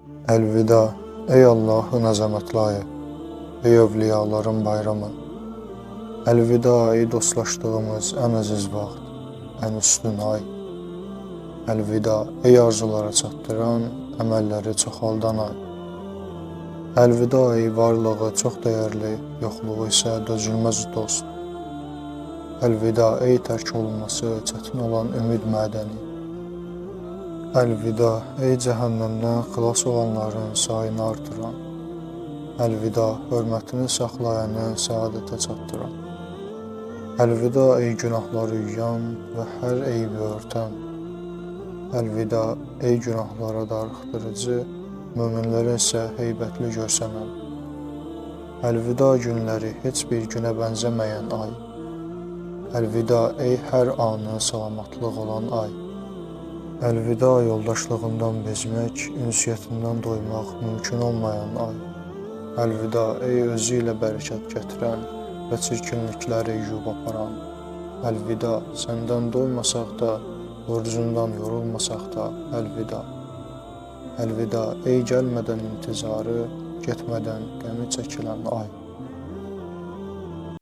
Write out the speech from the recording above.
Əlvida, ey Allahın əzəmətli ayı, ey övliyaların bayramı. Əlvida, ey dostlaşdığımız ən əziz vaxt, ən üstün ay. Əlvida, ey arzulara çatdıran, əməlləri çoxaldan ay. Əlvida, ey varlığı çox dəyərli, yoxluğu isə dözülməz dost. Əlvida, ey tərk olunması çətin olan ümid mədəni. Əlvida, ey cəhənnəmdən xilas olanların sayını artıran. Əlvida, hörmətini saxlayanı səadətə çatdıran. Əlvida, ey günahları yuyan və hər eybi örtən. Əlvida, ey günahlara darıxdırıcı, möminlərə isə heybətli görsənən. Əlvida günləri heç bir günə bənzəməyən ay. Əlvida, ey hər anı salamatlıq olan ay. Əlvida, yoldaşlığından bezmək, ünsiyyətindən doymaq mümkün olmayan ay. Əlvida, ey özü ilə bərəkət gətirən və çirkinlikləri yuyub aparan. Əlvida, səndən doymasaq da, borcundan yorulmasaq da, əlvida. Əlvida, ey gəlmədən intizarı, getmədən qəmi çəkilən ay.